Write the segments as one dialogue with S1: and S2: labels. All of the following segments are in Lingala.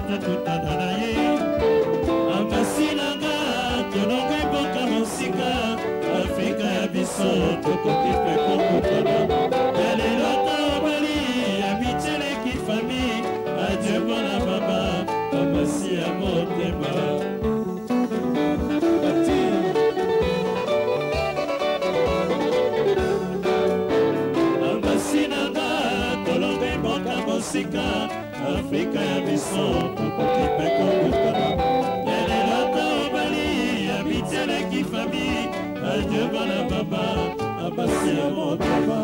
S1: nakutana na ye amasinanga tolonga mboka mosika Afrika ya biso tokoki mpe kokutana ya lelo tobali ya miteleki fami adieu mpona baba pamasi ya motema amasinanga tolonga mboka mosika Afrika ya biso tokoki mpe kokutana ya lelo tobali ya miteleki fami adieu mpona baba pamasi ya motema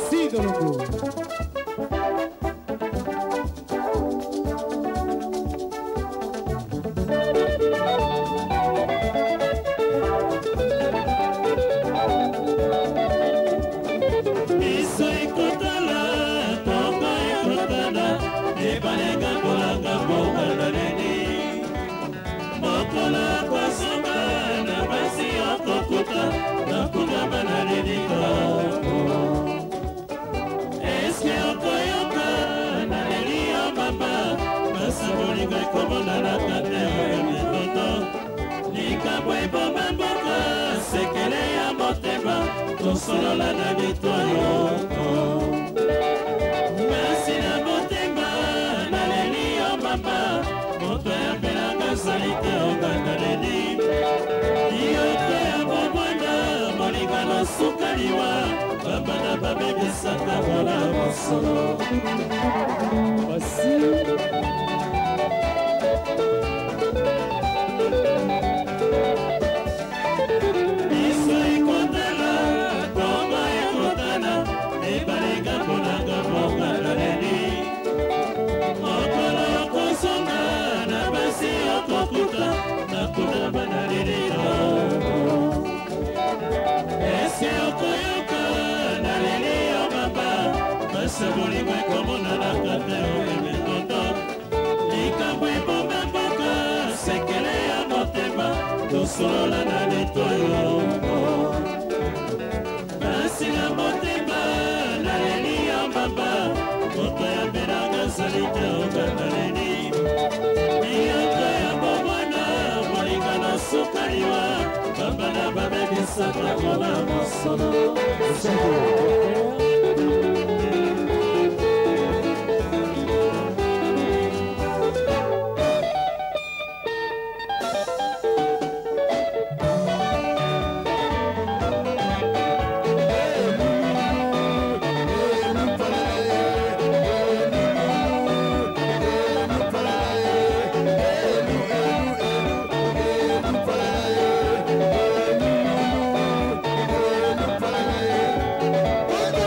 S2: Sidolongo
S1: biso ekotala tongo ekotana ebalenga kolanga mboka na neni mokola kwasonga na basi okokuta nakundama na neni kako eske okoyoka na leli yo mama basa bolingo ekomonanaka te ya mitoto likambo eboma mboka sekele ya motema tosolola na bitwayo kasi na motema naleli yo mama moto yapelanga zali te okanga leli liyote ya bobwana molingano suka liwa babana babebisaka mpona mosolo biso ekotala tongo ekotana ebalenga mponanga mboka na leli mokolo okozonga na basi okokuta nakundama na lelilo ese okoyoka na leli yo mama basa bolingo ekomonanaka te oyemetoto likambo eboma mboka sekele ya motema tosolola na litoyo kasi na motema naleli yo mama moto ya mbelanga zali te okanga leli liyoto ya bomwana molingano suka liwa bambana babebisaka mpona mosolo
S2: Bye.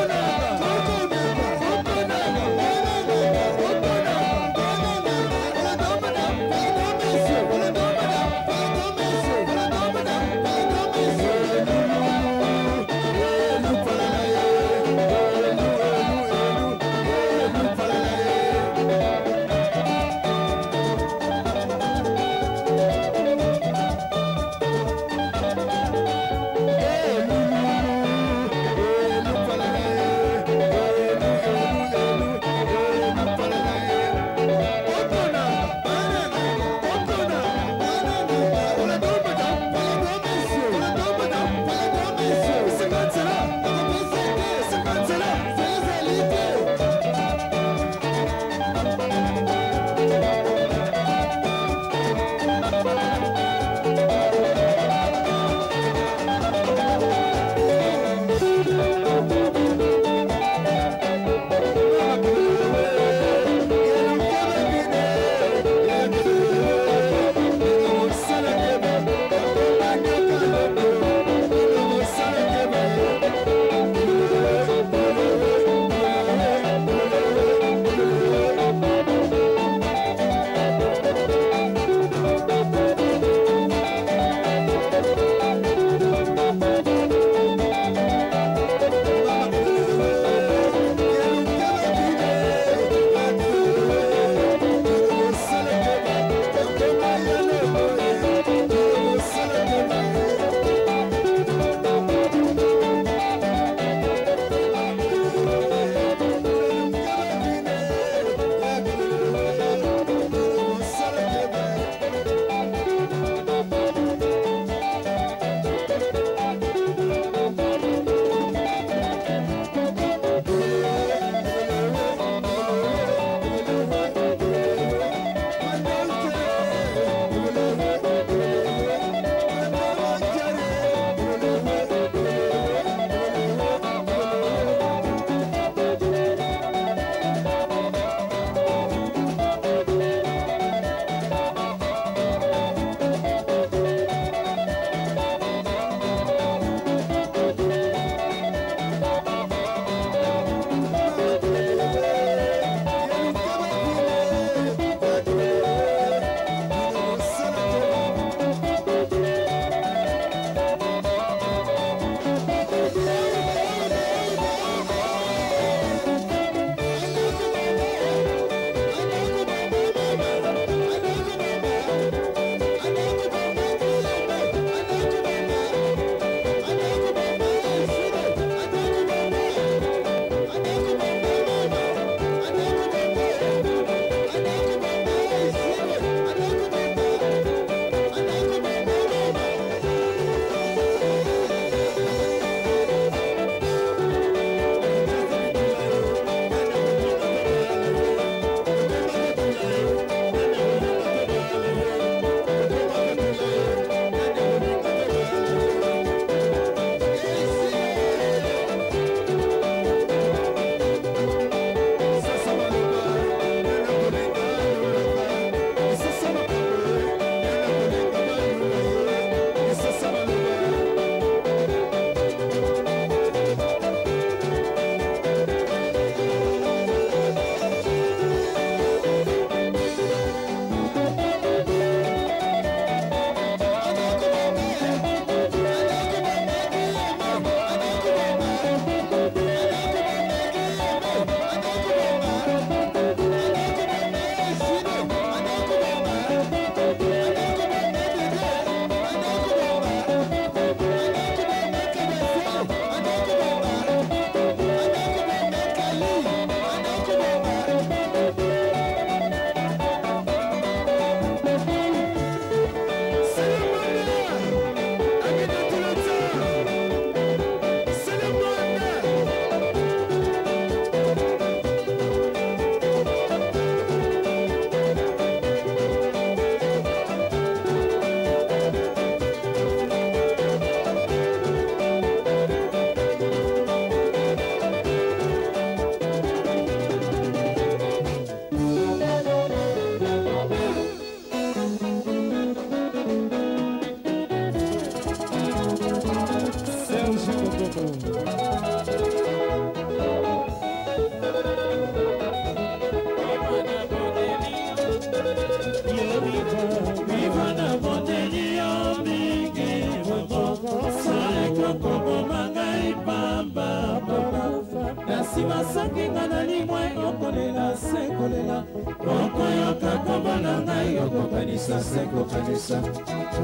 S1: nsima soki nga na limwe okolela se kolela okoyoka kombo na ngai okokanisa se kokanisa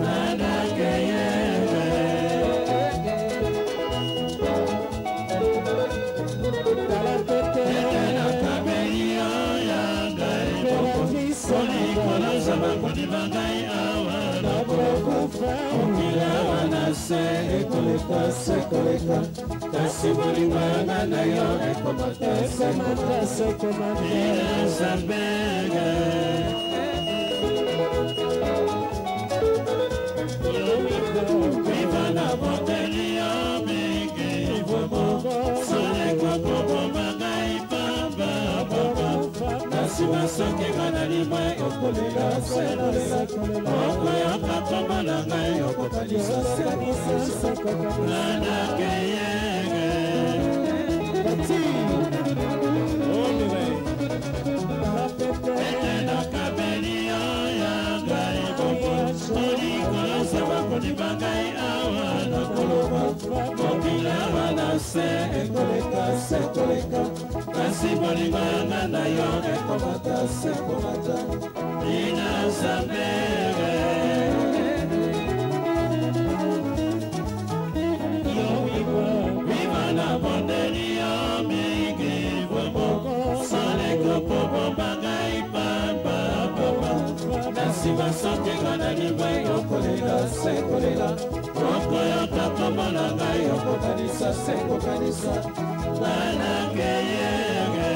S1: nanakeyebe etenakabeli oya ngai kolikoloza bakoni bangai awa okila wana se ekoleka se koleka kasi bolingo yanga na yo ekomata se komata inasambege viva na boteli yo mingi bobo soleko bobo bangai pamba bobo kasi basoki nga na limwe okolela se kolela okoyoka kombo na ngai okokanisa se nanakeyege etenakabeli oya ngai bobo olikoloza bakoni bangai awa nakoloba mokila wana se ekoleka se koleka kasi bolingo yanga na yo ekomata se komata inasambege viva na bondeli yo mingi bobo soleko bobo bangai pamba bobo kasi basoki nga na limwe okolela se kolela okoyoka kombo na ngai okokanisa se kokanisa nanakeyege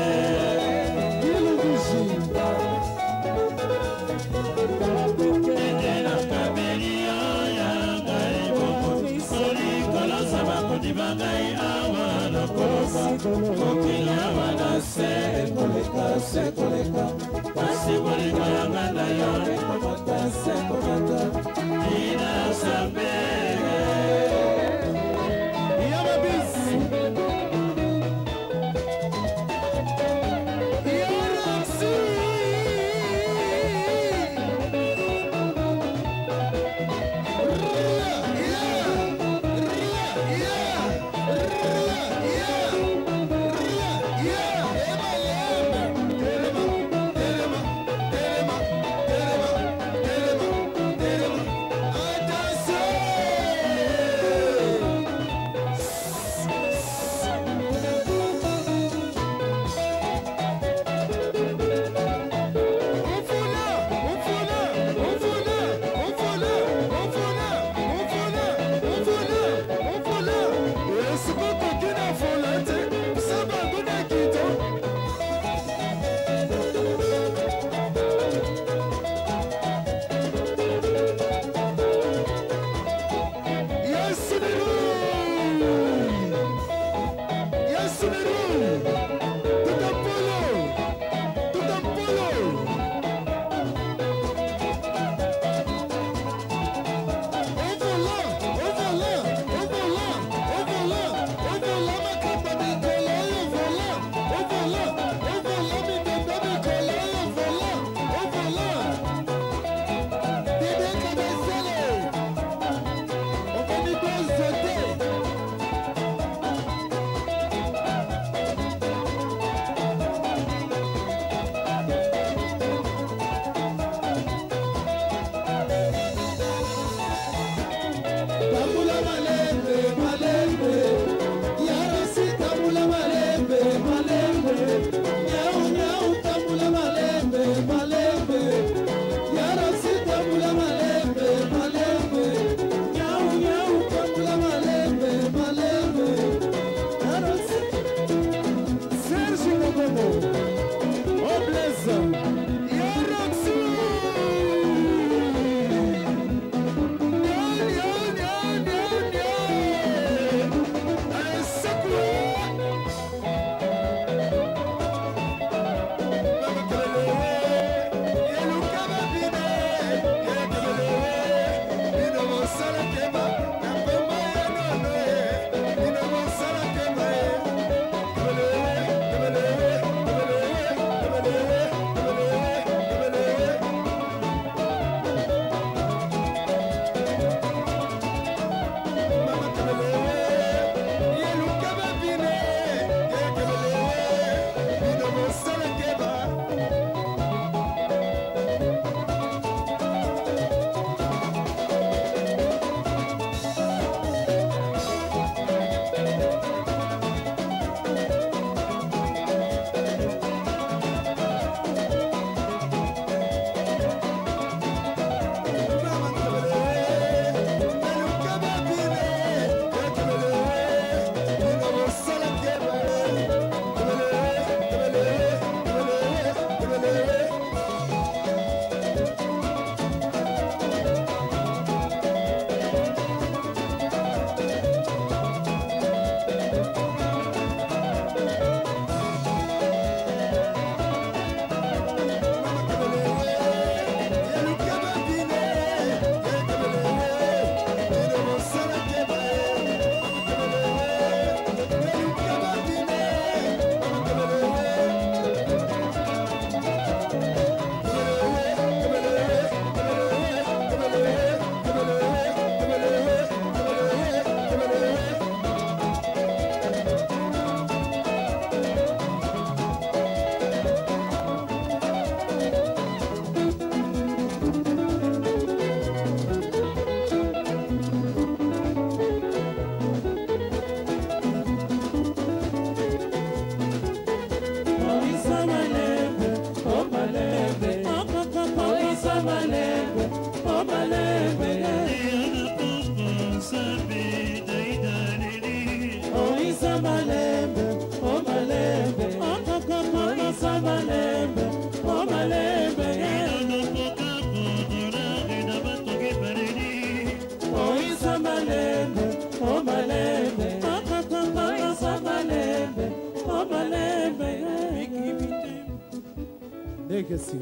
S1: etenakabeli oya ngai bobo olikoloza bakoni bangai awa nakoloba mokila wana se ekoleka se koleka kasi bolingo yanga na yo ekomata se komata inasambege
S2: Legacy.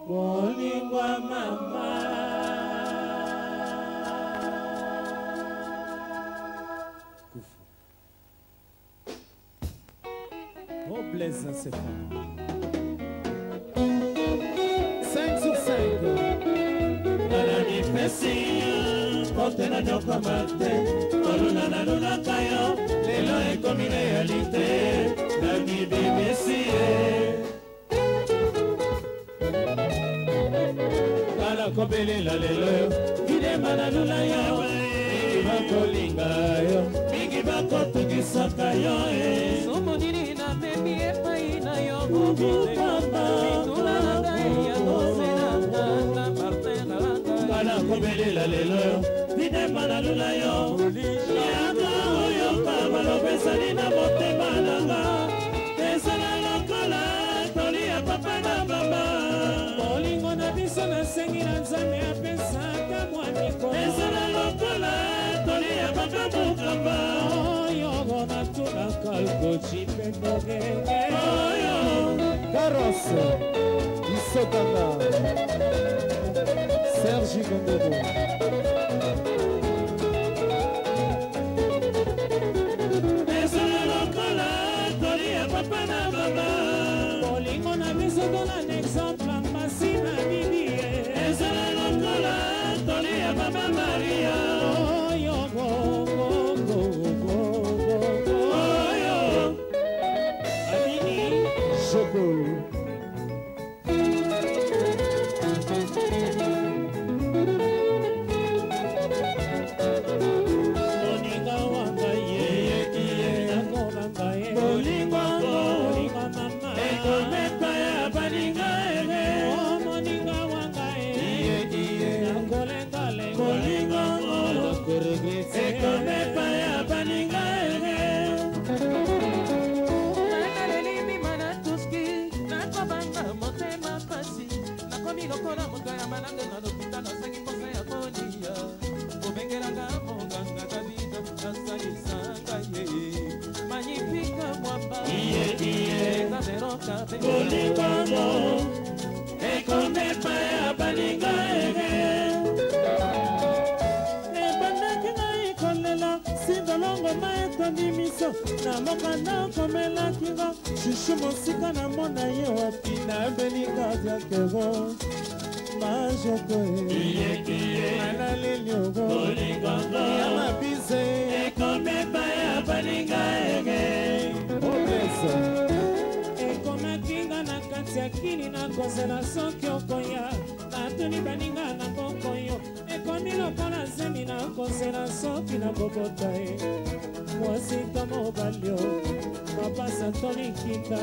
S1: Bolingwa mama
S2: Kufu. Oh Blaise Stéphane. 5 sur 5.
S1: Nalani pesi Pote na nyoko mate Koluna na luna kayo Lelo ekomi realite Nani bibisi Kobelela lelo Kidema na lula yo Mingi bakolinga yo Mingi bakotukisaka yo
S3: Somonini na bebi epai na yo Mitula na gai ya gosenanga Na partena langa
S1: Kala kobelela lelo Kidema na lula yo Yaka oyo kabalopesani na motema nanga Esala lokola Toli ya papa na mama
S2: Bolingo na biso na sengi na nzambe apesaka mwa mikolo
S1: Esala lokola Toli ya papa mukamba
S2: Oyo na tuna kalko chipe kogenge
S1: Oyo
S2: Karos Isokanga Sergi Gondoro
S1: Esala lokola Toli ya papa na mama
S2: Bolingo na biso dona n'exemple Masi na bibi
S1: Esala lokola Toli ya mama Maria
S2: Oyo go go go go go go
S1: Oyo
S2: Amini Joko Moninga wanga ye Nakobanga ye
S1: Bolingo
S2: Bolingo mama
S1: Ekomeka ya baninga ege
S2: Oh moninga wanga ye Nakolenga lenga
S1: Bolingo
S2: Nakoregrese
S1: Ekomeka ya baninga ege
S3: Nakalelimi mana tuski Nakobanga motema pasi Nakomi lokola moto ya malanga na lopita nasengi posa ya kolia Kobengelanga monganga Davida Nasalisanga ye Magnifique mwamba Eza veroka
S1: Bolingo Ekomeka ya baninga ege
S2: ebandaki ngai kolela sindolongo maetondi miso na mokanda okomelaki nga shushu mosika na mona ye wapi nabelinga diakero majoko alaleli ogo ya mabize
S1: Ekomeka ya baninga ege
S2: obesa ekomaki nga na kati ya kini nakozela soki okoya natuni baninga na bokoyo ekomi lokola zemi nakozela soki nakobota ye mwasika mobalio mapasa tolikita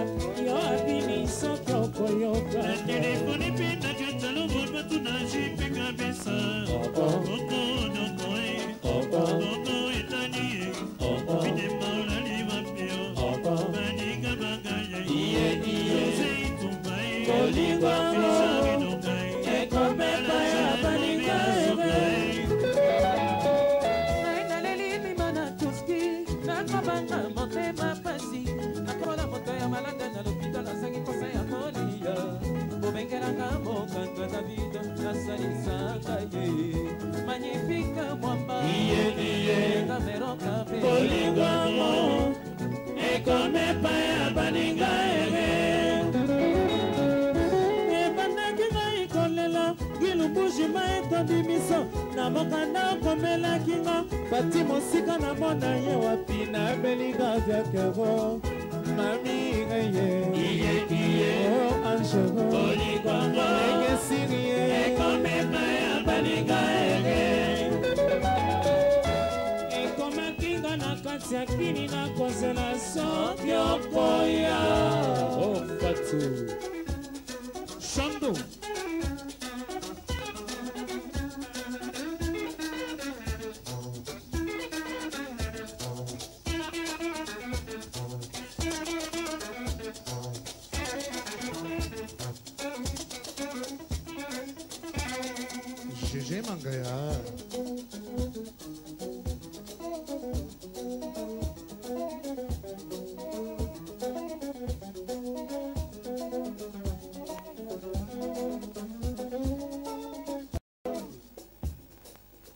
S2: yo abimi soki okoyoka
S1: Telefoni pina katalo batu na jipe kabisa Koko noko Koko etani Pide maula liwa pio Baninga bagaya Zeitumbai
S2: Bolingo
S1: Pisari nokai
S2: ekomeka ya baninga ege
S3: Nakalelimi mana tuski Nakobanga motema pasi Nakola moto ya malanga na lopita nasengi posa ya kolia Kobengelanga monganga Davida Nasalisanga ye Magnifique mwamba Eza veroka
S1: Bolingo Ekomeka ya baninga ege
S2: ebandaki ngai kolela gilumbushi maetondi miso na mokanda okomelaki nga bati mosika na mona ye wapi nabelinga diakero mami eye o angelo engesirie
S1: Ekomeka ya baninga ege
S2: ekomaki nga na kati ya kini nakozela soki okoya o fatu Shando GG
S4: Roger Mangaya.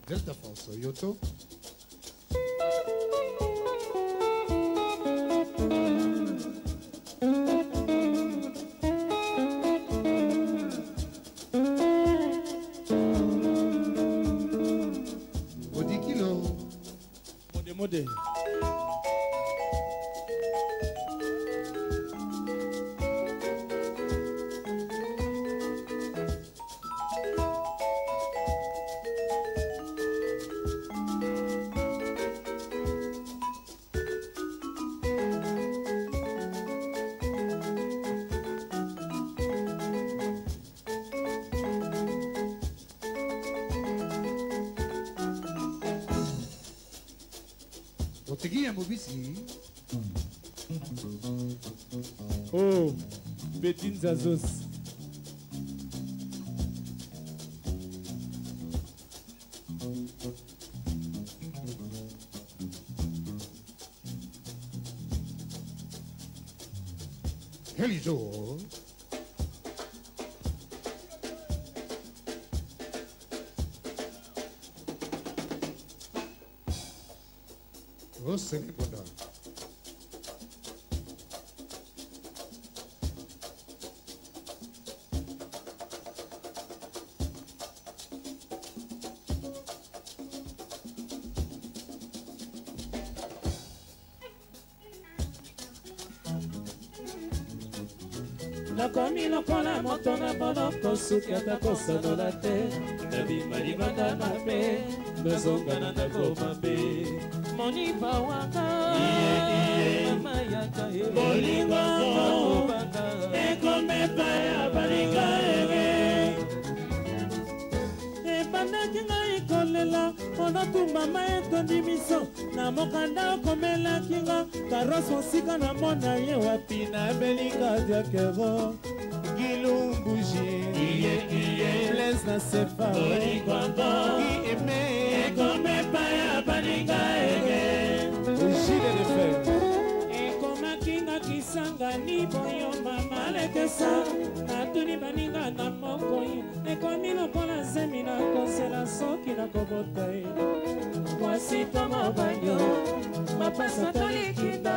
S4: Delta Force, Yoto.
S2: Mode.
S4: Oteguia Mobisi.
S2: Oh, Betin Zazos.
S4: Elijo. Você me conta.
S2: Nakomi lokola moto na boloko suki atakosonola te nabima libanda mabe nazonga na ndako mabe
S3: moniba wanga mayaka
S2: bolingo ekomepa ya balinga ege ebandaki ngai kolela onotumba ma etondi miso na mokanda okomelaki nga karos mosika na mona ye wapi na belinga diakero gilumbuji les na sefa ki eme ekomepa ya balinga ege ujide de fe ekomaki nga kisangani boyomba malekesa natuni baninga na mokoyi ekomi lokola zemi na kosela soki na kobota ye mwasi to mobanyo mapasa tolikinda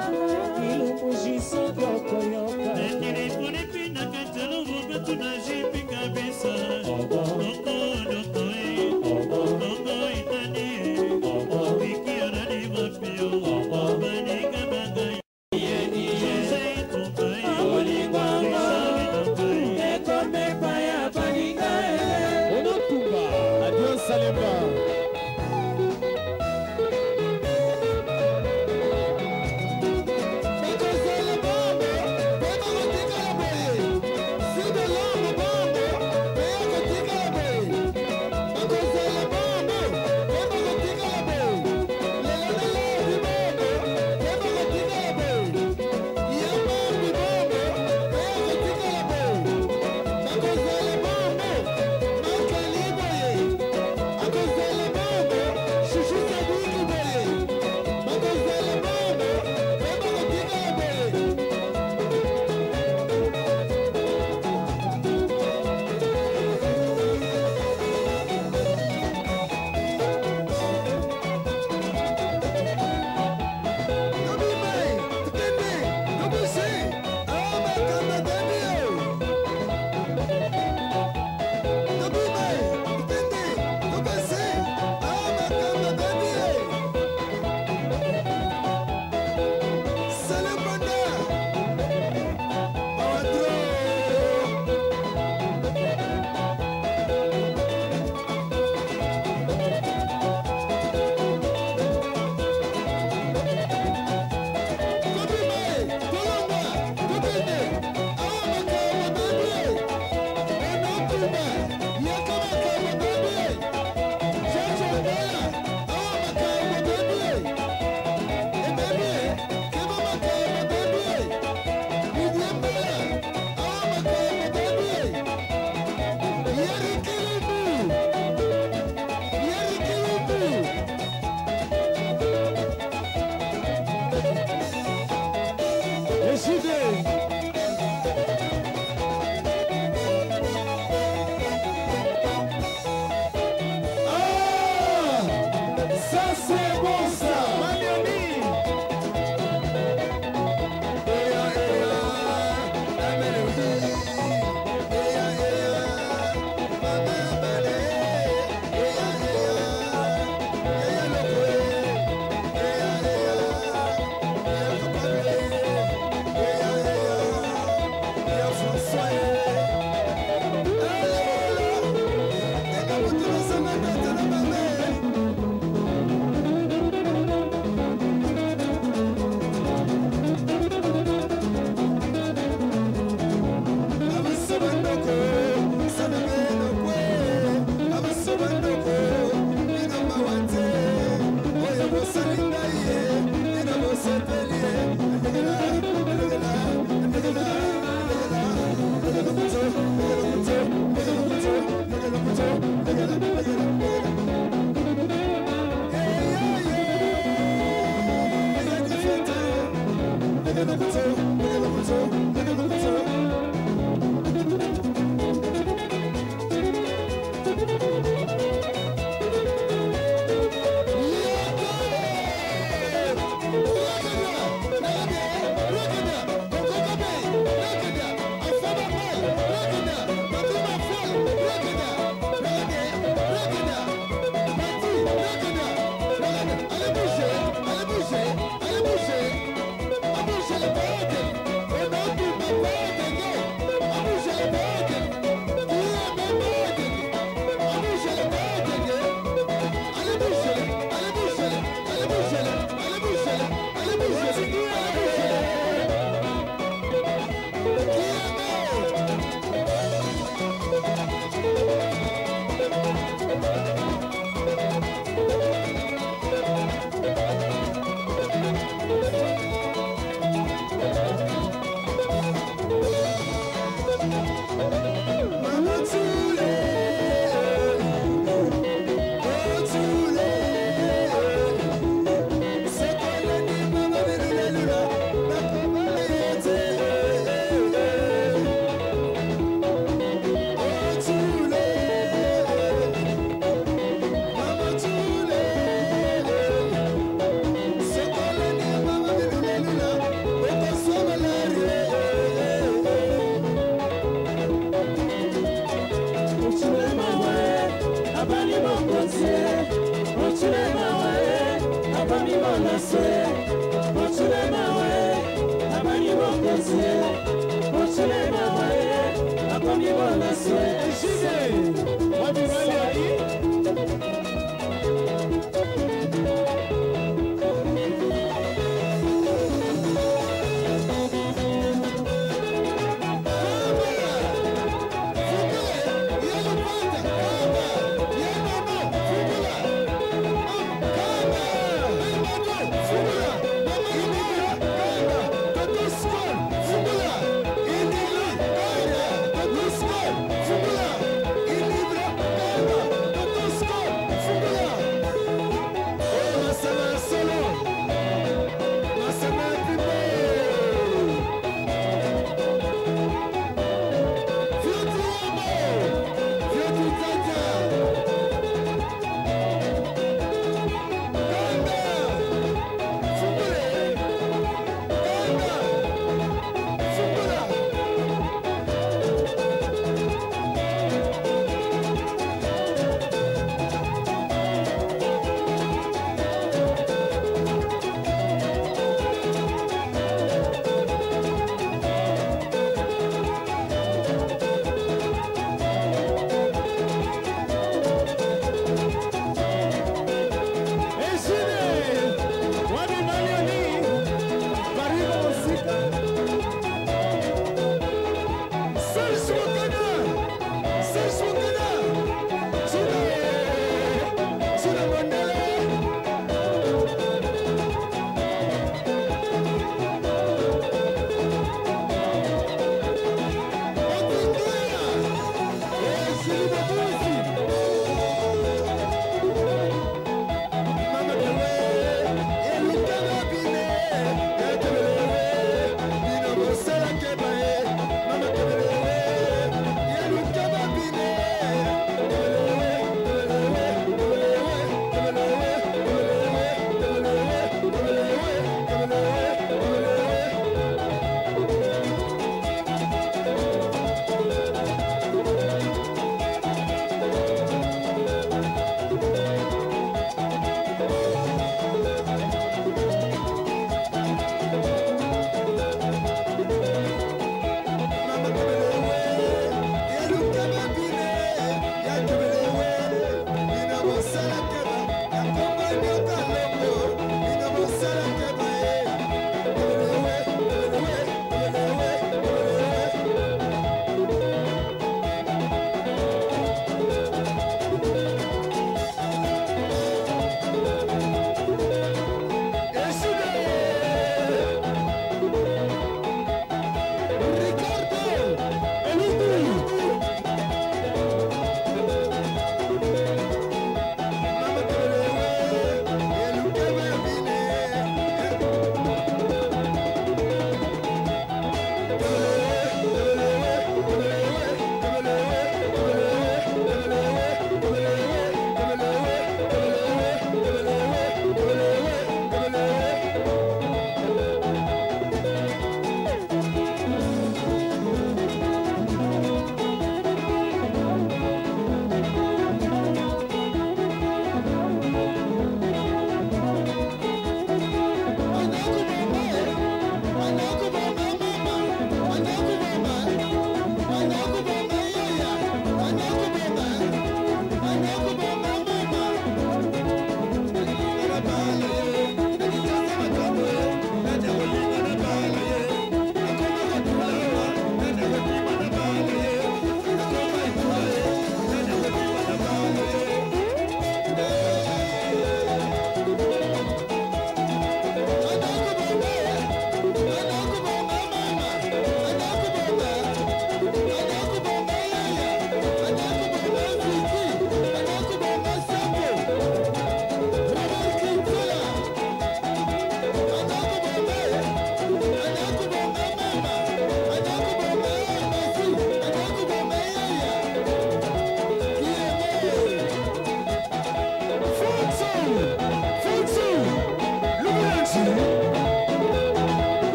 S2: kilumbuji soki okoyoka
S5: Because Fungula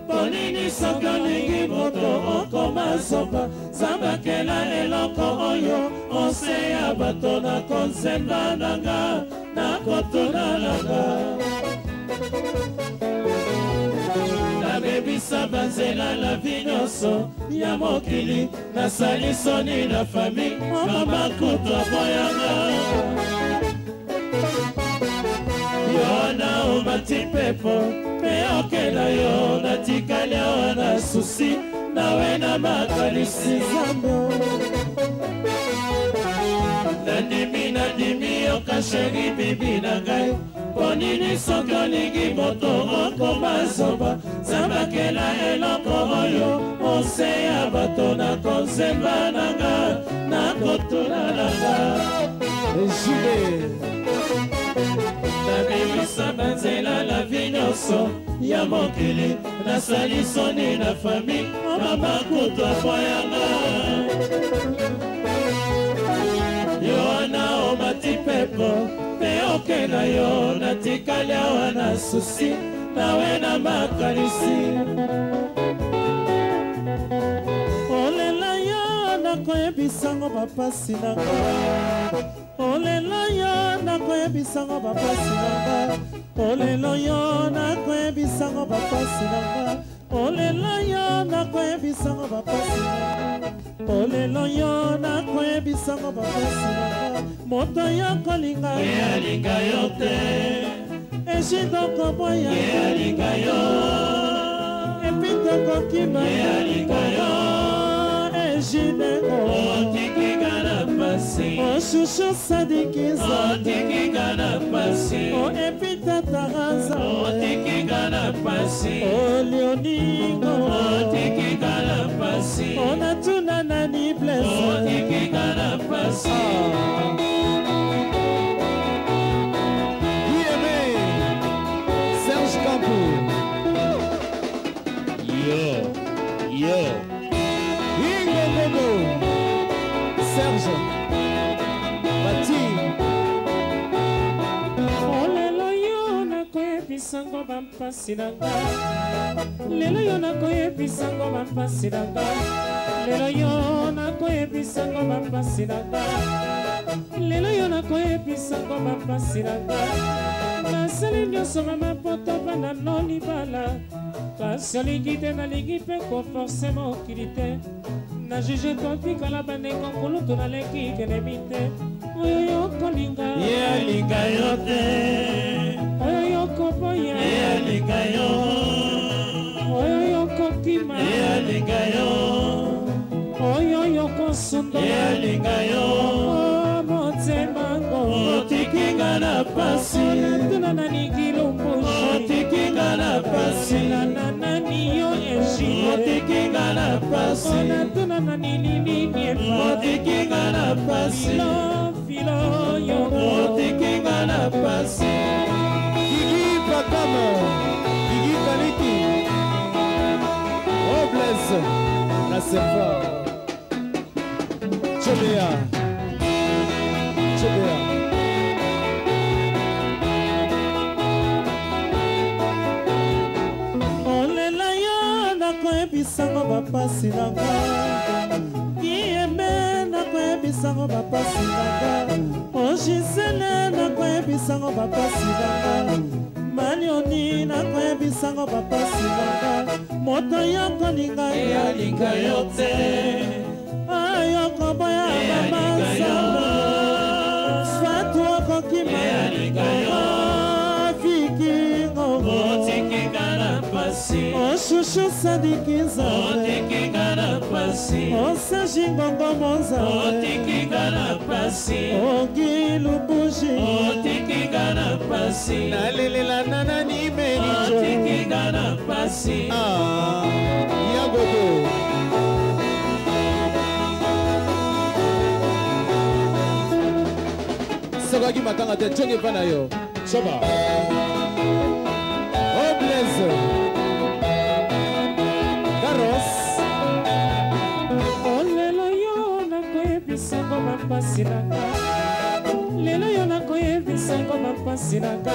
S1: Ponini soki olingi moto okoma zoba Zambakela eloko oyo Ose ya bato na konsemba nanga Na kotuna nanga Nabebisa banzela la vinyoso Ya mokili Nasali soni na fami Mama kutwa boyanga Yona umati pepo Meokela yo natikali awa na susi Nawe na makalisi zambo Nandimi okasheri bibi na ngai Ponini soki olingi moto okoma zoba Zambakela eloko oyo Ose ya bato na konsemba nanga Na kotuna nanga
S2: Ejide
S1: Nabebisa banzela la vinyoso Ya mokili Nasali soni na fami Mama kutwa boyanga Yona omati pepo Meoke na yo Natikali awa na susi Nawe na makalisi
S2: Olela yo nakoyebisango bapasi nanga Olela yo nakoyebisango bapasi nanga Olela yo nakoyebisango bapasi nanga Olela yo nakoyebisango bapasi nanga Olela yo nakoyebisango bapasi nanga Moto yo kolinga
S1: Alinga yo te
S2: Ejidoko boya
S1: Alinga yo
S2: Epitoko kima
S1: Alinga yo
S2: Ejideko
S1: Otikika na pasi
S2: Oshushu sadikiza
S1: Otikika na pasi
S2: O epita taraza
S1: Otikika na pasi
S2: Olioningo
S1: Otikika na pasi
S2: Onatuna nani blesse
S1: Otikika na pasi
S2: Serge Campou
S1: Yo
S2: Ingo Momo Serge Bati Olelo yo nakoyebisango bampasi nanga Lelo yo nakoyebisango bampasi nanga Lelo yo nakoyebisango bampasi nanga Lelo yo nakoyebisango bampasi nanga Nasali nyonso mama poto bana no libala Kasi olingi te nalingi mpe koforce mokili te Na juge kotikala bandengo kulutu naleki kelemi te Oyo yo kolinga
S1: Alinga yo te
S2: Oyo yo koboya
S1: Alinga yo
S2: Oyo yo kokima
S1: Alinga yo
S2: Oyo yo kosunda
S1: Alinga yo
S2: Motema ngo
S1: Otikinga na pasi
S2: Tuna nani kilumbushi
S1: Otikinga na pasi
S2: Nana nani yo eshi
S1: Otikinga na pasi
S2: Ona tuna nani lili niefa
S1: Otikinga na pasi
S2: Filo yo
S1: Otikinga na pasi
S2: Gigi Pakama Gigi Kaniki Robles Nasefa Chebea Chebea Olela yo nakoyebisango bapasi nanga Kiembe nakoyebisango bapasi nanga Ogisele nakoyebisango bapasi nanga Malioni nakoyebisango bapasi nanga Moto yo kolinga
S1: Alinga yo te
S2: Ayoko boya mama samba Fatu okokima
S1: Alinga yo
S2: Vikingo
S1: Otikinga na pasi
S2: Oshushu sadikiza
S1: Otikinga na pasi
S2: Osaji ngongo monza
S1: Otikinga na pasi
S2: Ogilubushi
S1: Otikinga na pasi
S2: Nalilela nana ni merijo
S1: Otikinga na pasi
S2: Yagogo Sokaki matanga te jonge pana yo Soba Blaise Carros Olelo yo nakoyebisango mapasi nanga Lelo yo nakoyebisango mapasi nanga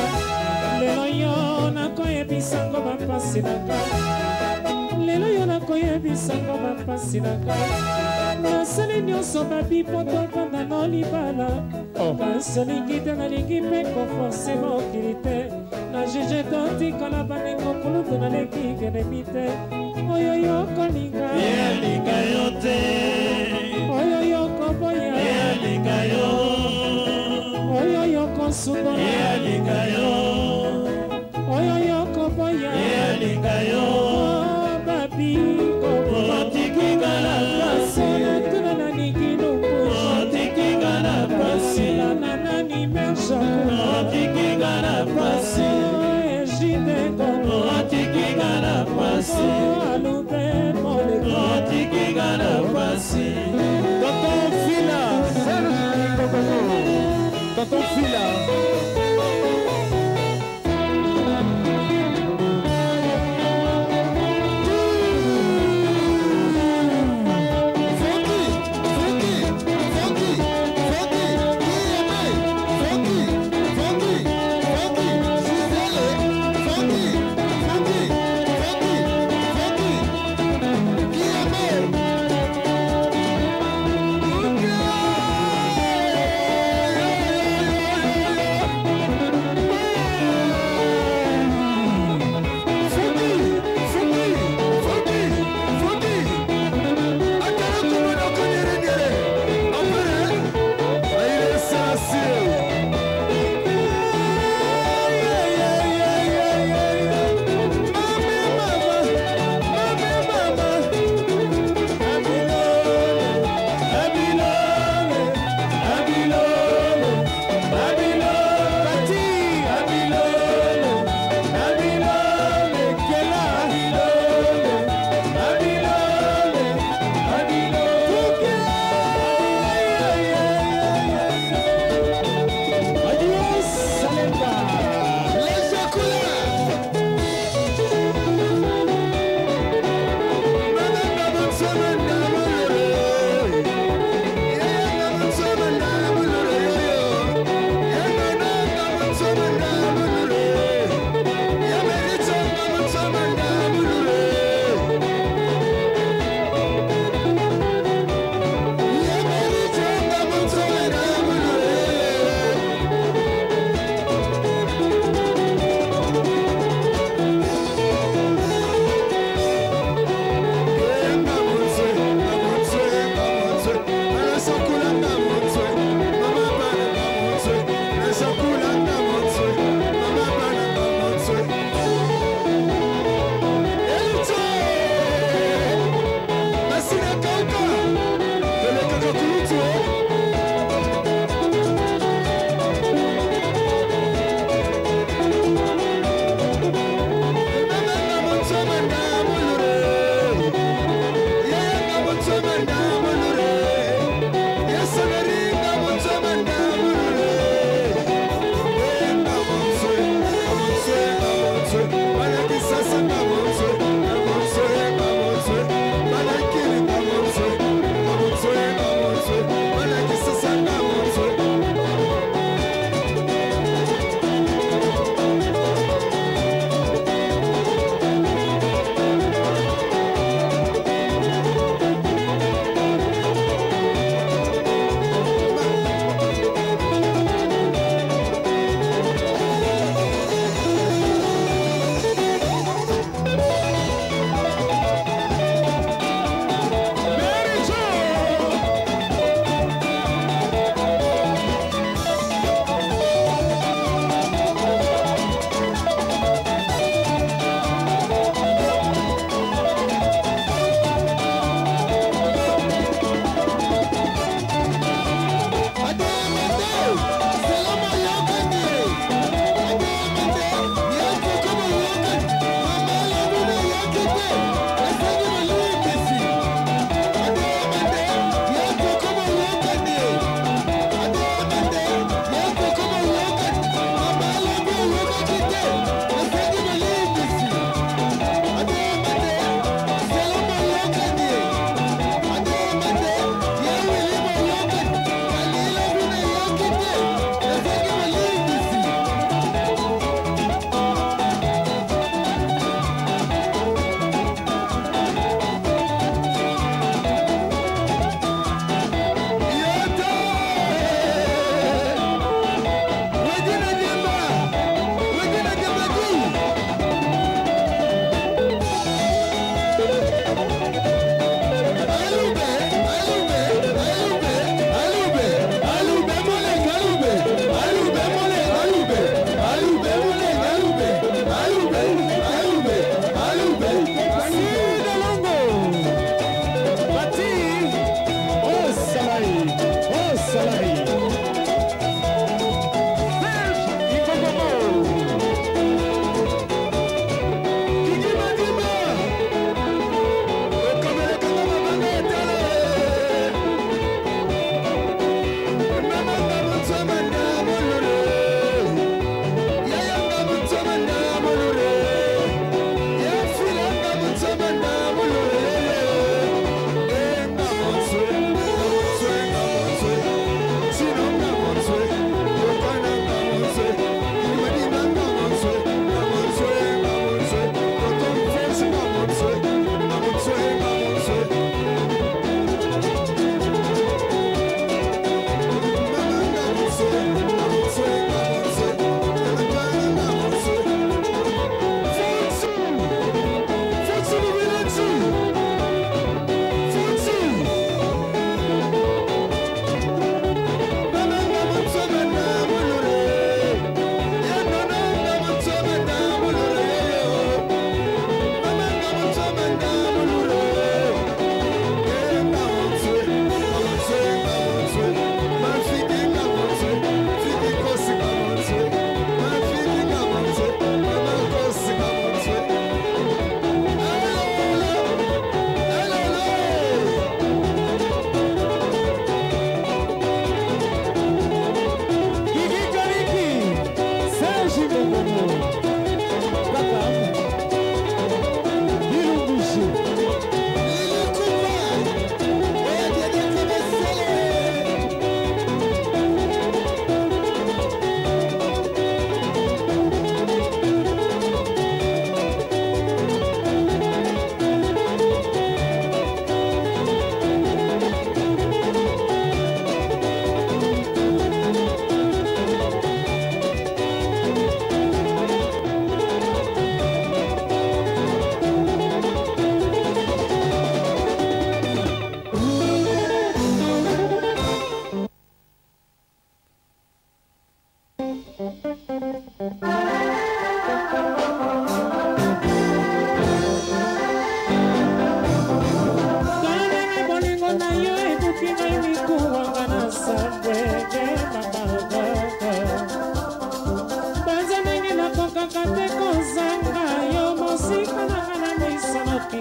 S2: Lelo yo nakoyebisango mapasi nanga nakoyebisango bampasi na ngai nasali nyonso babipoto banda no libala kasi olingi te nalingi mpe koforce mokili te na juge totikala bandengo kulutu naleki kelemi te oyo yokolinga
S1: elinga yo te
S2: oyo yokoboya
S1: elinga yo
S2: oyo yokosukola
S1: elinga yo
S2: oyo yokoboya
S1: elinga yo
S2: babiko
S1: otikinga na pasi
S2: tuna nalingi lumbushi
S1: otikinga na pasi
S2: lana nani mershaku
S1: otikinga na pasi
S2: ejideko
S1: otikinga na pasi
S2: alube moleko
S1: otikinga na pasi
S3: Tonton Fila, Serge Kokoko. Tonton Fila.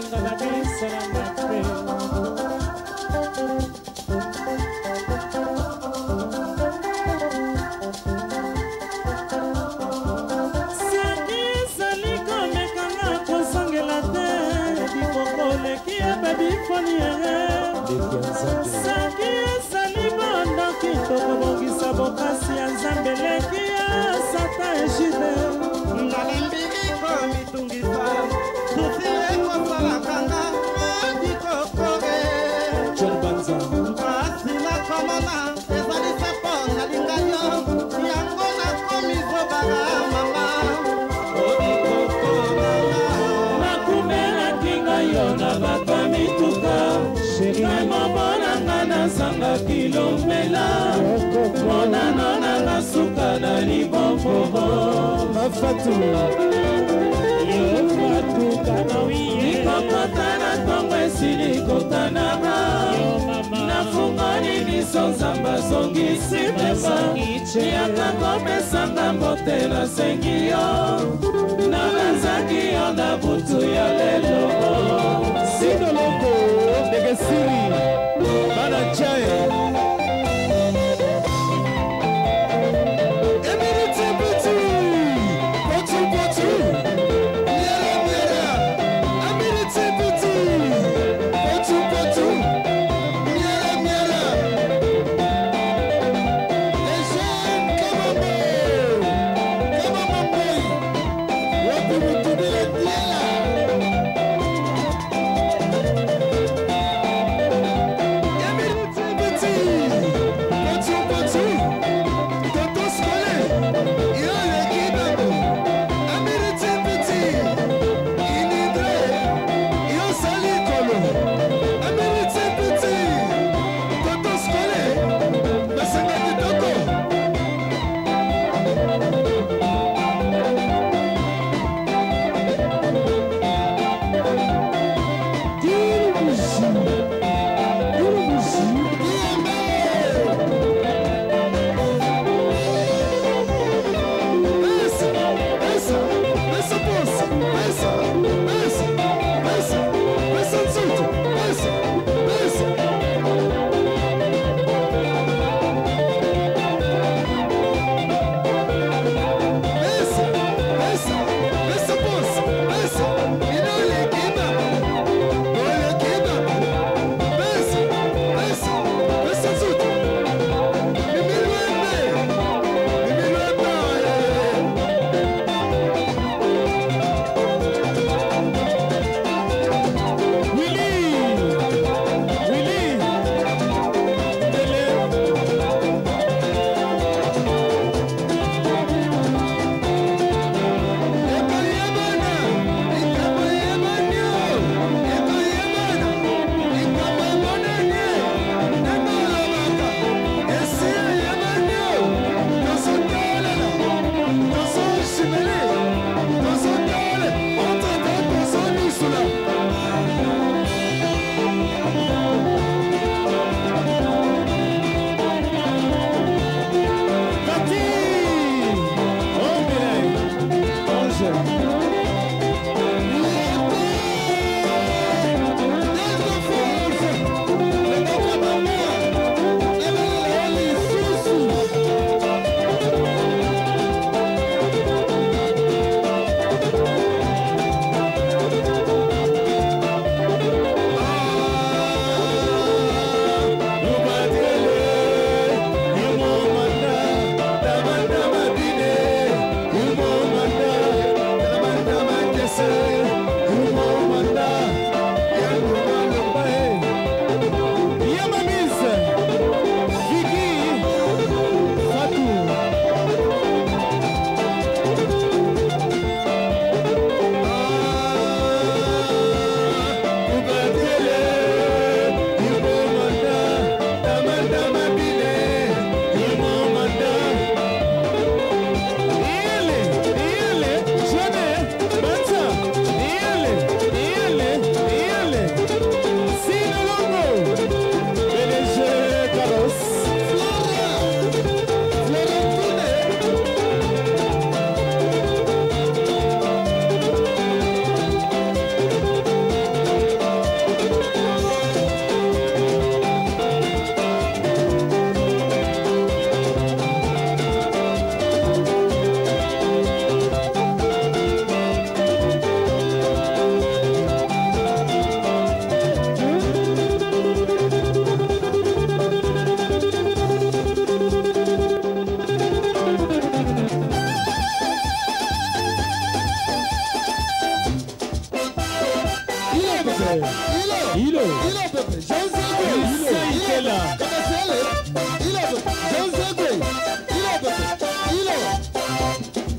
S2: nga babisala mabe soki ezali komekanga kosangela te bikokoleki ya babifoni ere soki ezali bondo kitoko bongisa bokasi ya nzambe leki ya sata eshide
S3: nalimbikiko mitungisa susi ekosalakanga adikokoge mpasi nakomona ezali sepo nalingayo yango nakomizobaka mama odikokonanga
S2: nakumelaki ngayo na bato mituka namobonanga nazanga kilomela monano nanga suka na libombobo mafatu ikokota na ntongo esili kotanaka nafungoli miso nzamba zongisi mema yaka komesanga mbote nasengi yo nabazaki yo na butu ya lelo sidoloko negesiri bana jae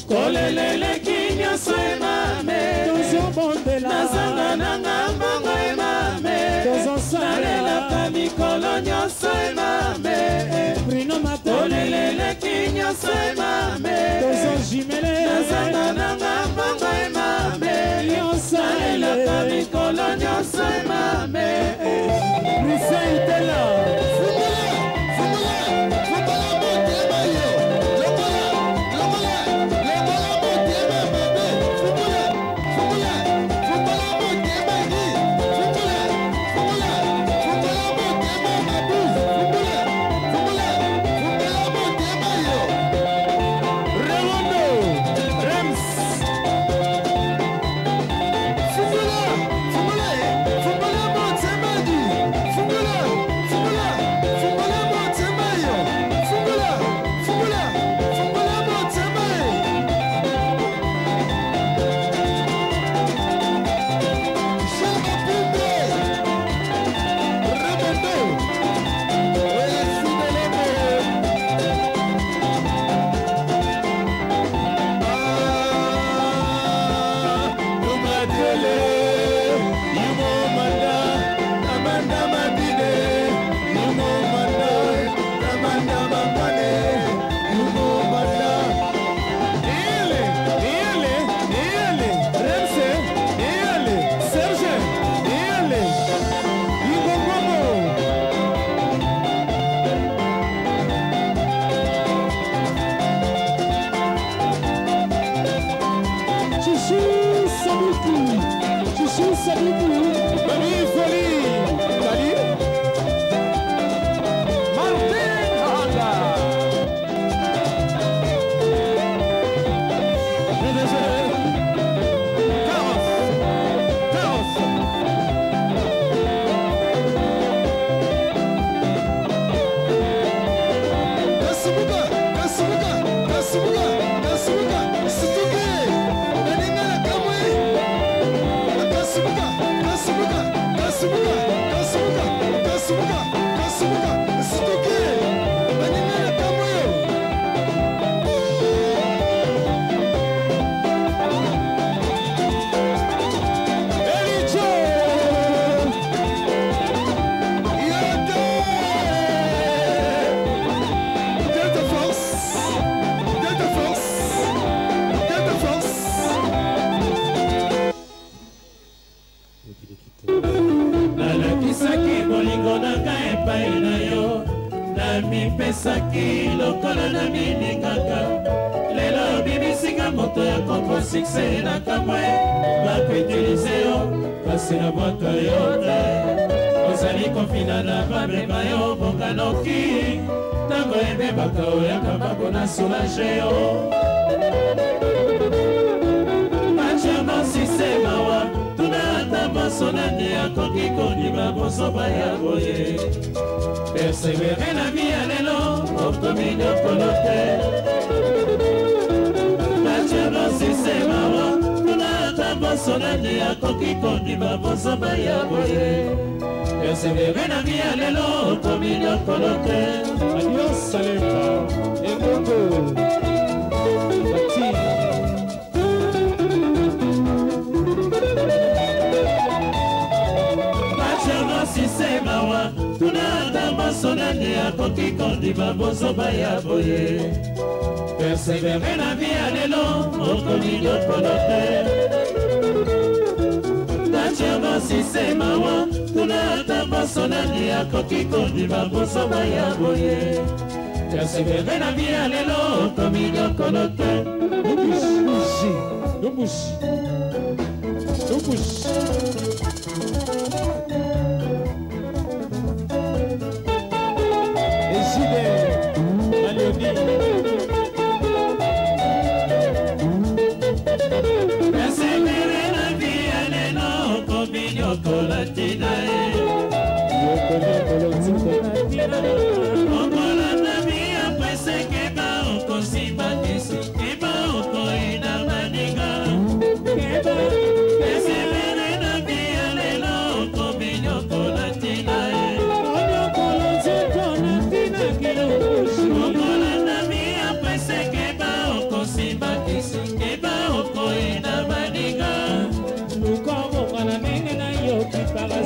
S3: Kolelele kinyoso emame nazanga nanga mbango emame nalelaka mikolo nyonso emame kolelele kinyoso emame nazanga nanga mbango emame nalelaka mikolo nyonso emame nalakisaki bolingo nanga epai na yo namipesaki lokola na miningaka lelo bibisinga moto ya kompo sukse na kamwe bakutilize yo kasi na bwaka yo te ozali kofina na bamema yo bonganoki ntango ebebaka oyaka bakona soulage yo Sisemawa, tunata basonane akoki kondima bosoba ya boye. Persevere na vie ya lelo, okomi nyokolo te. Nachano sisemawa, tunata basonane akoki kondima bosoba ya boye. Persevere na vie ya lelo, okomi nyokolo te. Adios Salemba, Egongo, Batina. Sisemawa, tunata basonane akoki kondima bosoba ya boye. Persevere na vie ya lelo, okomi nyokolo te. Nachano sisemawa, tunata basonane akoki kondima bosoba ya boye. Persevere na vie ya lelo, okomi nyokolo te. Nubushi. Persevere na vie ya lelo, okomi nyokolo tina okola na vie apres keba okosimba kisi keba okoina maninga. Persevere na vie ya lelo,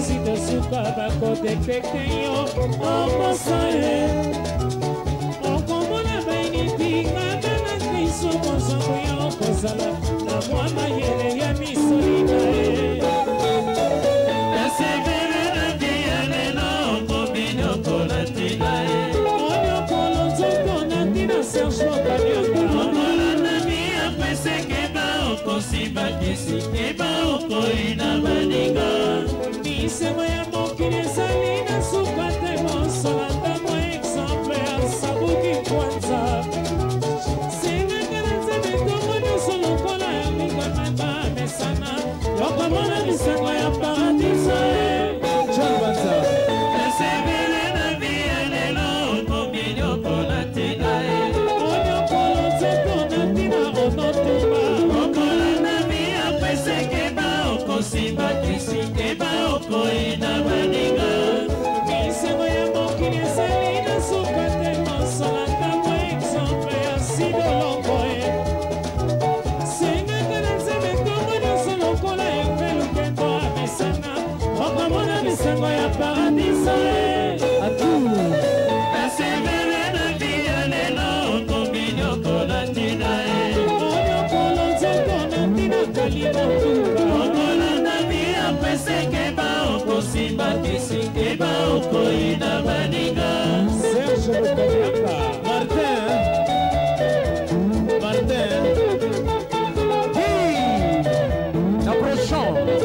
S2: site suka bakodetekte yo okosa ye okomona bainitinga bana kristo kozongo ya okozala na mwa mayele ya misolina ye
S1: nasevele na biyaneno okobinyokola ntina ye
S2: onyokolo nzoto na ntina serge mokanyanga
S1: okolanda miya pesekeba okosimba kisikeba okoina baninga
S2: misengo ya mokili ezali na suka te mosala ntango exemple ya sabuki kwanza sengaka na nzambe ntongo nyonso lokola ya mikamata mesana yokomona misengo ya paradiso
S1: nasevele na biya lelo okobinyokola ntina ye
S2: onyokolo nzoto na ntina onotumba
S1: okolanda miya pesekeba okosimba kisikeba okoina baninga
S2: misengo ya mokili ezali na suka te mosala ntango exemple ya sidolongo ye sengaka na nzambe ntongo nyonso lokola efe lukendo amesana okomona misengo ya paradiso
S1: nasevele na biya lelo okobinyokola ntina ye
S2: onyokolo nzoto na ntina kali motuka
S1: okolanda miya pesekeba okosimba kisikeba okoina baninga
S2: Serge Mokanyanga
S3: Martin. Approchons.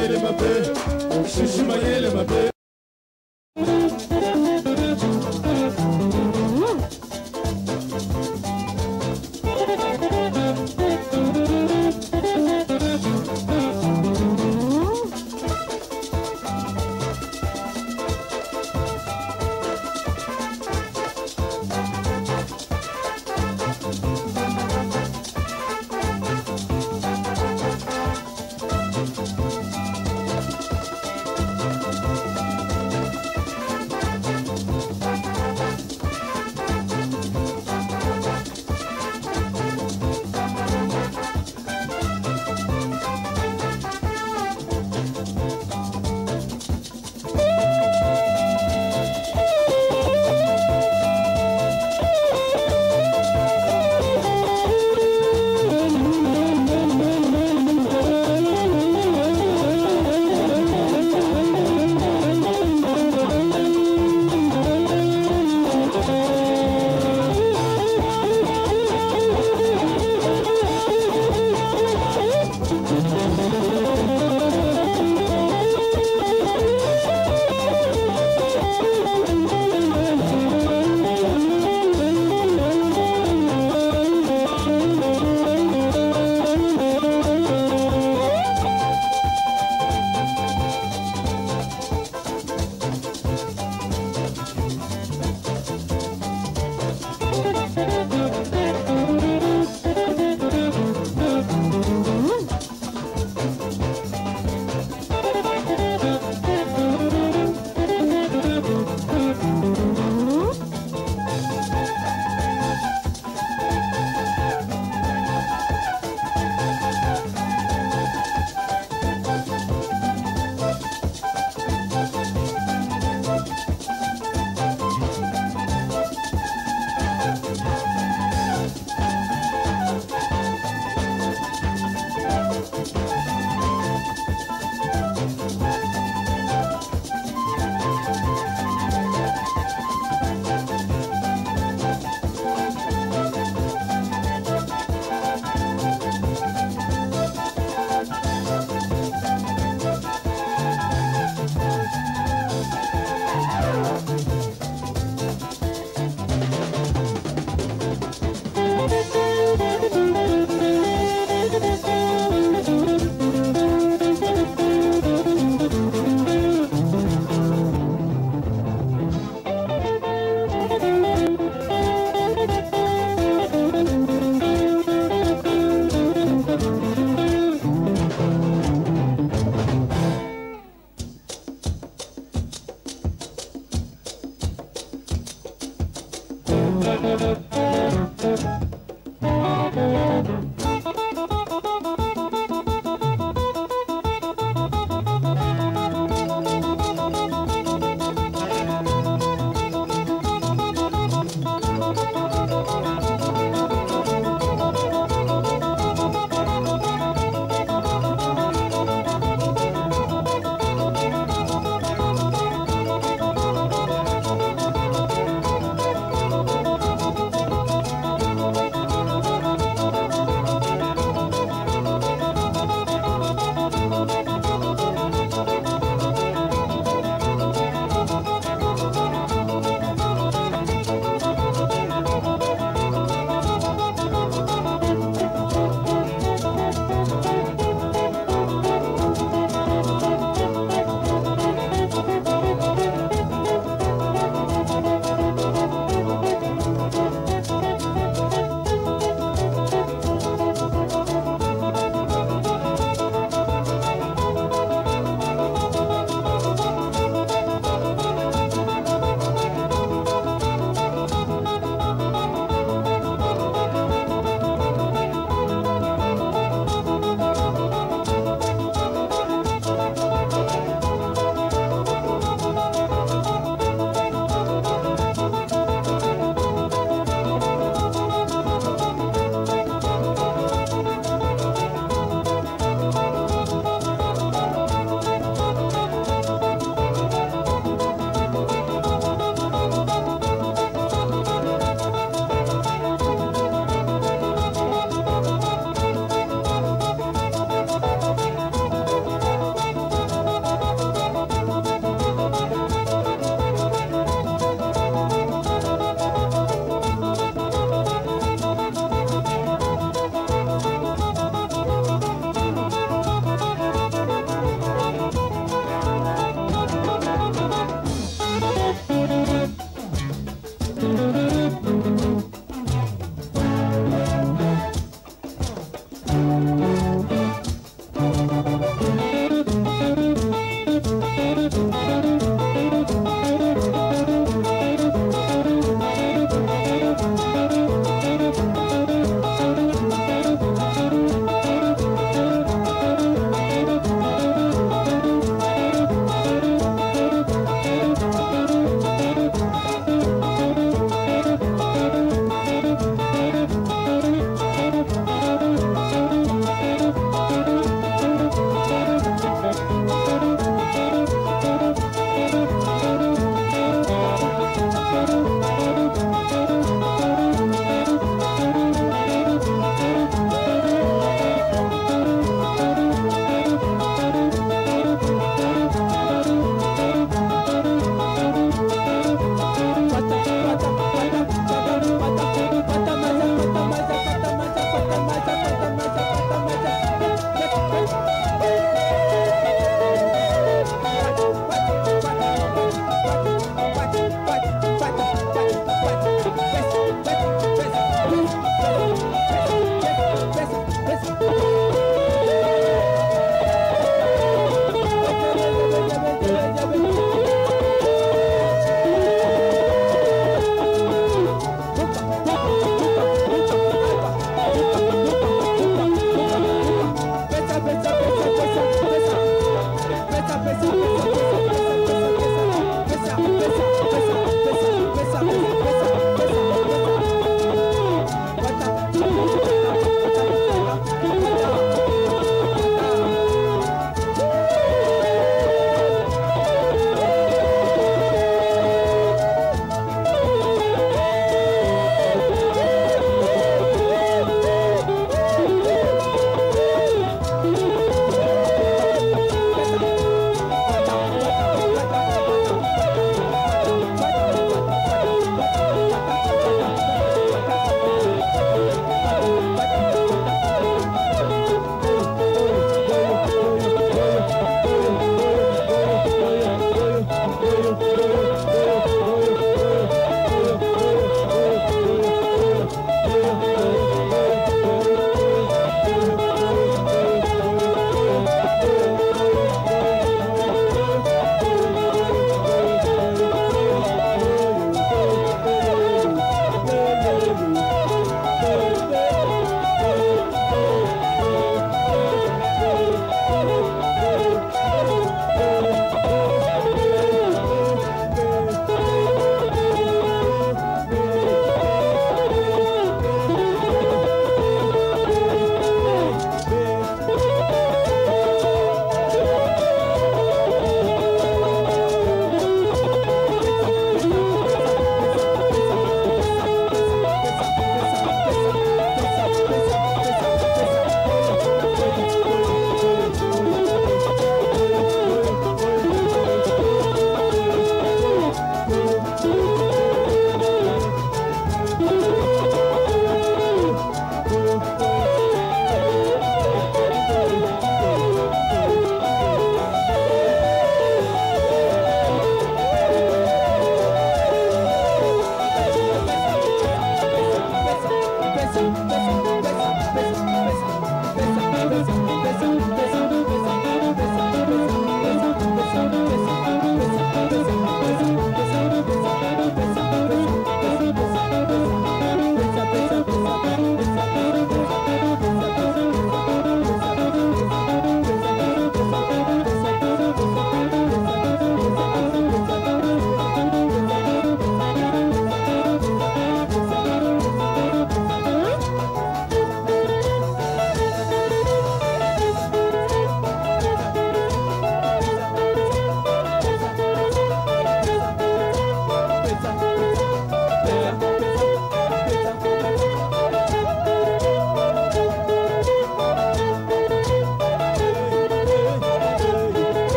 S5: mayele mabe, chuchu mayele mabe.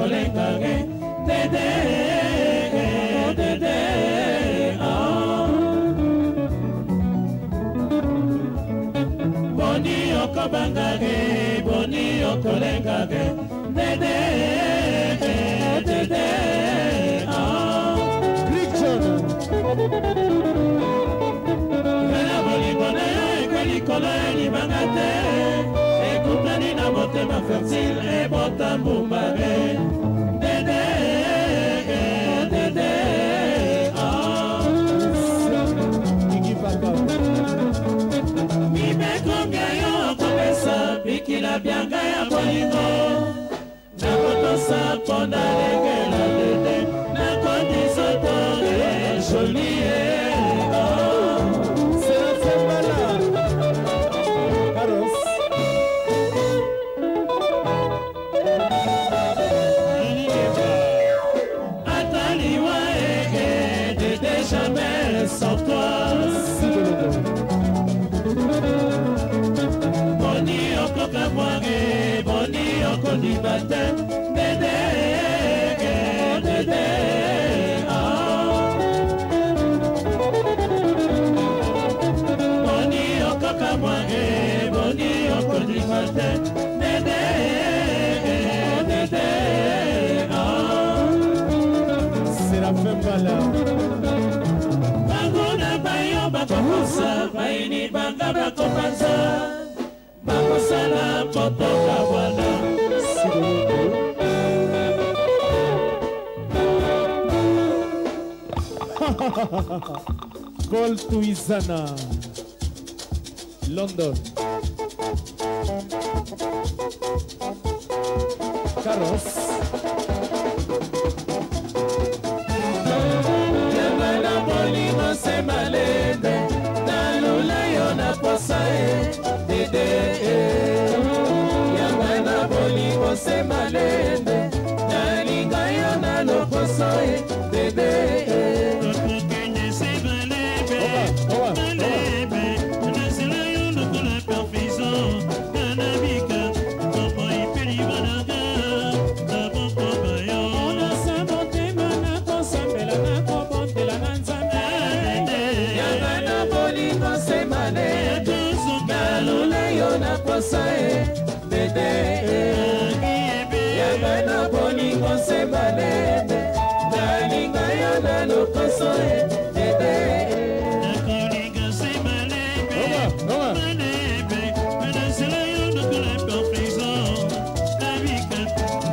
S1: okolengage dede dede boni okobangage boni okolengage dede dede Vela bolingo na yo ekolikolo elibanga te ekutani na motema fertile ebota mbumbage dede dede mibeko bia yo okopesa bikila bianga ya bolingo nakotosa mponda lengela dede nakodisoto jolie sans toi boni okokamwage boni okodibate dede dede boni okokamwage boni okodibate dede dede Séraphin Bala bakokosa baini banga bakopanza bakosala motoka bwana
S5: Paul Tuizana London Carlos
S1: malende nalula yo na posa dede yanga na bolingo se malende nalinga yo na loposo dede kokokende se balebe balebe nasila yo lokola perfection kanabika kopo ipeli banaga taboko bayo onasa motema na kosambela na kobondela na nzambe na posa dede yanga na bolingo se malende nalinga yo na lokoso dede nakolinga se malebe malebe manasela yo lokola perfection nabika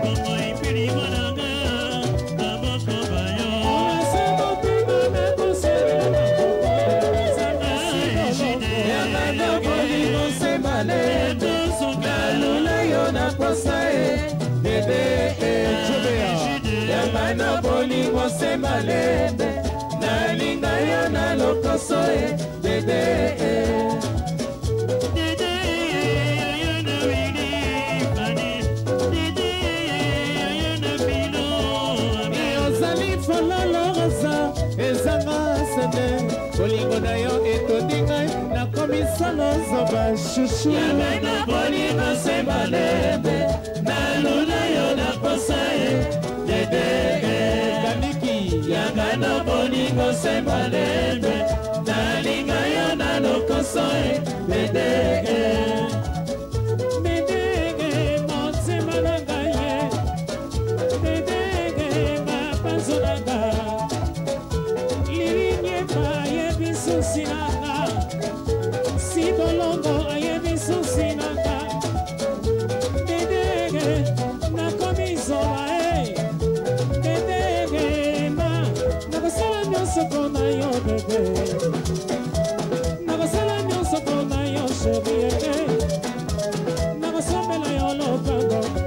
S1: kongo ipeli mwananga naboko bayo onasa motema na kosambela na yanga na bolingo se malende nalula yo na posa dede yanga na bolingo se malende nalinga yo na lokoso dede
S5: ozali fololo rosa ezanga sene bolingo na yo etodi ngai nakomi solo zoba shushu
S1: yanga na bolingo se malende nalula yo na posa dede
S5: kaniki
S1: yanga na bolingo se malende nalinga yo na lokoso dede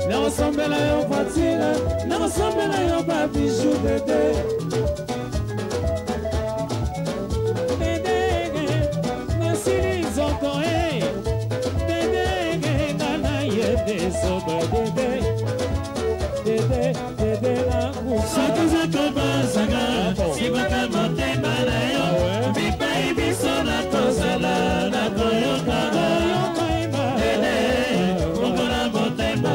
S5: nakosambela yo voiture nakosambela yo babiju dede
S1: dedege nasili nzoto dedege ngana yede soba dede nakusakiza kobasanga sibaka motema na yo bipai biso na kozala na koyokaga dede kongola motema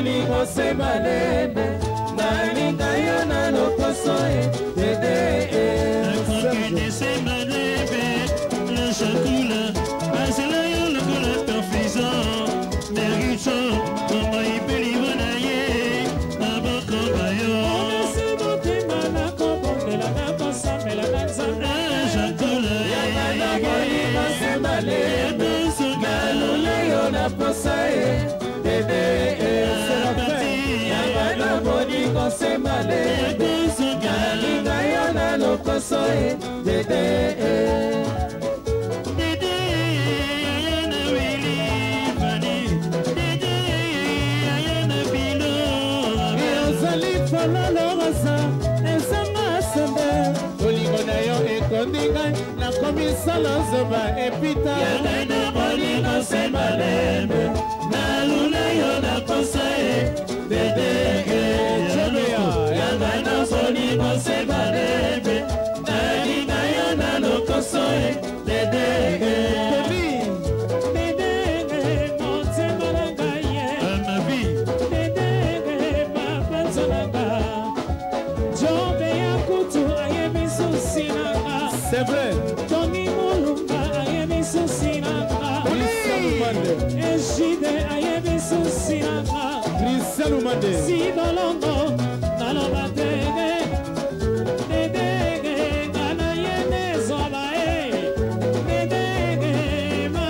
S3: bolingo se malende nalinga yo na lokoso dede
S1: Akokende se malebe le chakula Asela yo lokola perfusion Mergicho Mama ipeli wanaye Aboko bayo
S2: Onesi motema nakobondela nakosamela na nzambe
S1: Chakula
S3: Yangana bolingo se malende nalula yo na posa dede Yangana bolingo se malende nalinga yo na lokoso dede
S5: Lolosa ezanga sembe olingo na yo ekondi ngai nakomi sala zoba epita
S1: Yangai na bolingo se malembe Nalula yo na posa Dede Yangai na bolingo se malembe Nalinga yo na lokoso Dede Ma vie
S5: c'est vrai
S2: Tony Mulumba ayebi susinanga
S5: Christian Mande
S2: Ejide ayebi susinanga
S5: Christian Mande
S2: Sidolongo naloba tege Dedege ngana yene zoba Dedege ma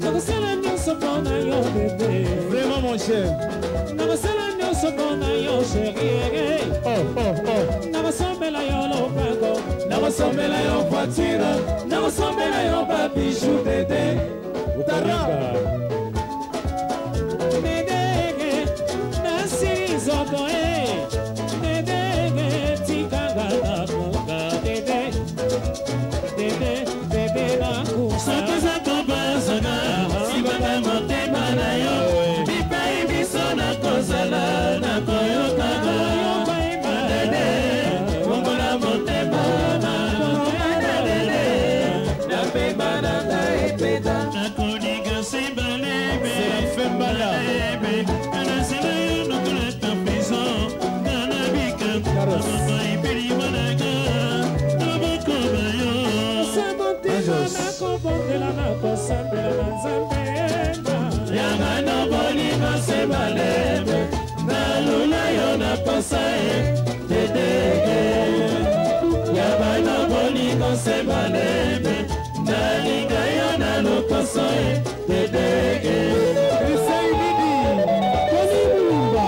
S2: Nakosela nyonso mpona yo bebe
S5: Vraiment mon cher
S2: Nakosela nyonso mpona yo chérie
S5: Oh
S2: Nakosombela yo lopango
S3: nakosombela yo voiture nakosombela yo babiju dede
S5: Utaranga
S2: Dedege nasiri nzoto Dedege tikanga nakunga Dede nakunga
S1: Sokoza kobazanga Sibanga motema na yo Bipai biso na kozala Na koyokanga Dede Mongola motema Nakoniga se balebe
S5: Fembala
S1: Anasela yo nokola tapiso Kanabika Mama ipeli managa Naboko bayo
S2: Samotima nakobondela nakosambela na nzambe
S1: Yanga no bolingo se balebe Nalula yo na posa Dedege Yaba no bolingo se balebe Nalinga yo na lokoso Dedege
S5: Christian Lidi Tony Mulumba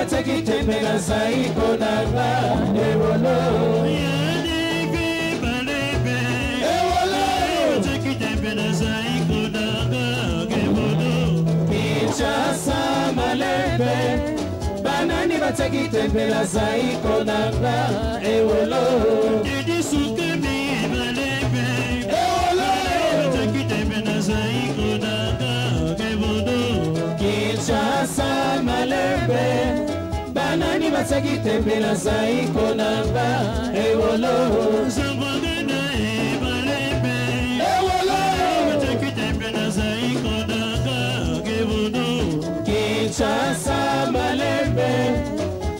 S5: bataki tembe na zaiko nanga ewolo Kinshasa malembe banani bataki tembe na zaiko nanga ewolo Didisukemi malembe ewolo bataki tembe na zaiko nanga ewolo Kinshasa malembe banani bataki tembe na zaiko nanga ewolo Zambagana malembe ewolo bataki tembe na zaiko nanga ewolo Kinshasa malembe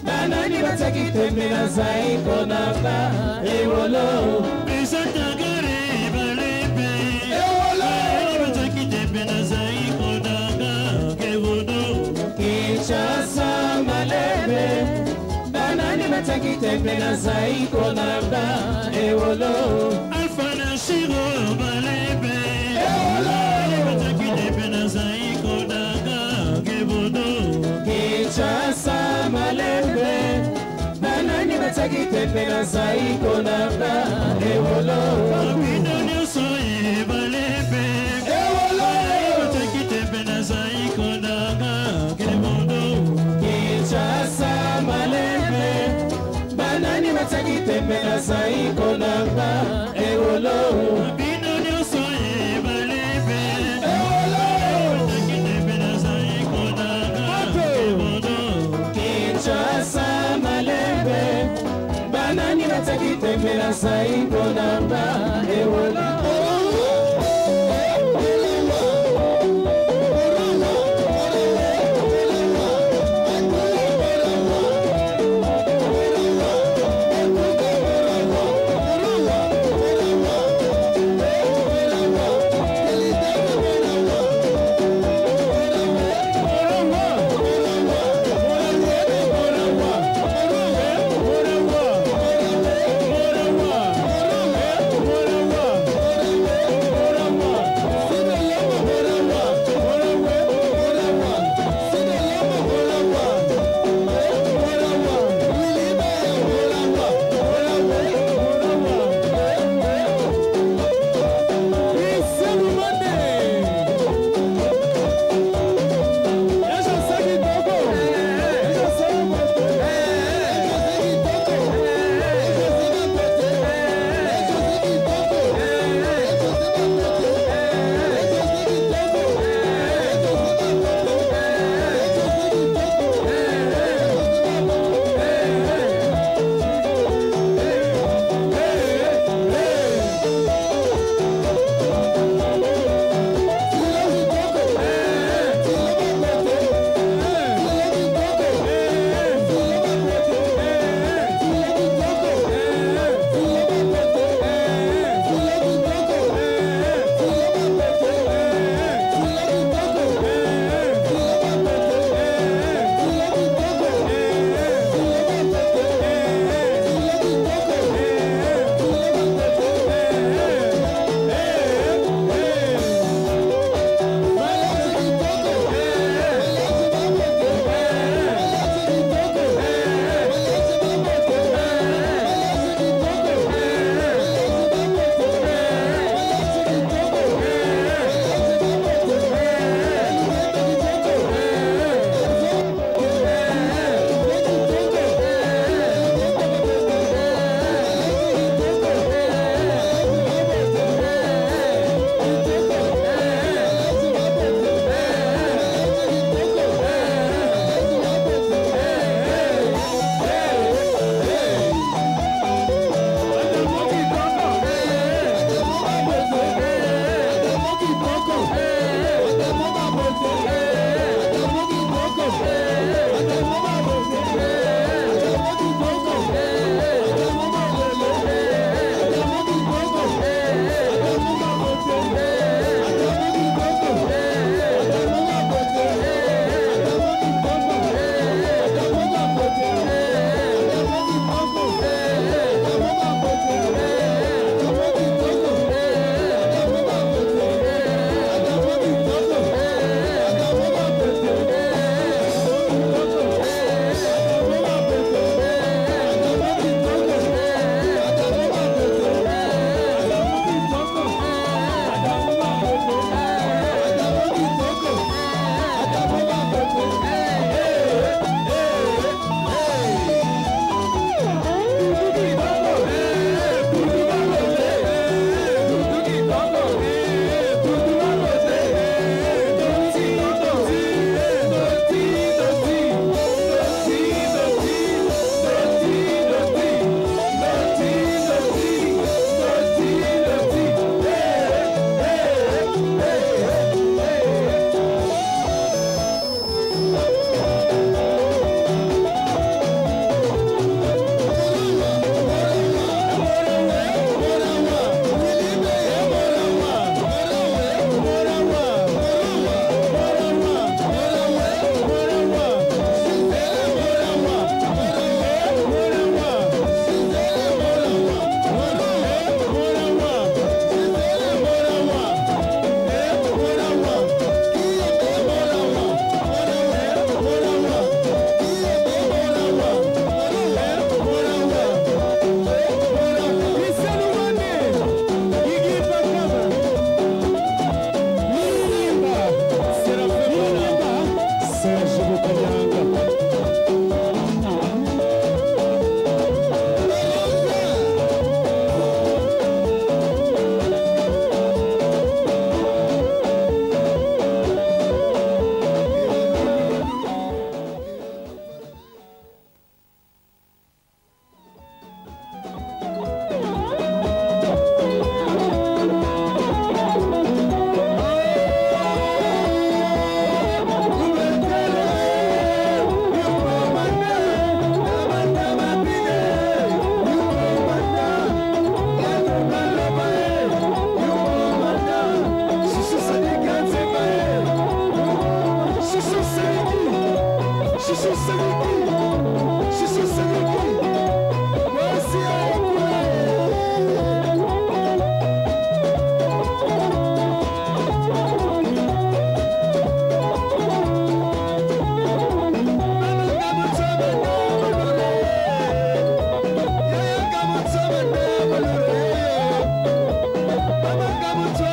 S5: banani bataki tembe na zaiko nanga ewolo Bisatagare malembe ewolo bataki tembe na zaiko nanga ewolo Kinshasa malembe banani bataki tembe na zaiko nanga ewolo Alpha na Shiro malembe ewolo bataki tembe na zaiko nanga ewolo Kinshasa malembe banani bataki tembe na zaiko nanga ewolo Bino nyonso malembe ewolo bataki tembe na zaiko nanga ewolo Kinshasa malembe banani bataki tembe na zaiko nanga ewolo Bino nyonso malembe ewolo bataki tembe na zaiko nanga ewolo Kinshasa malembe banani bataki tembe na zaiko nanga ewolo What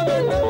S3: bana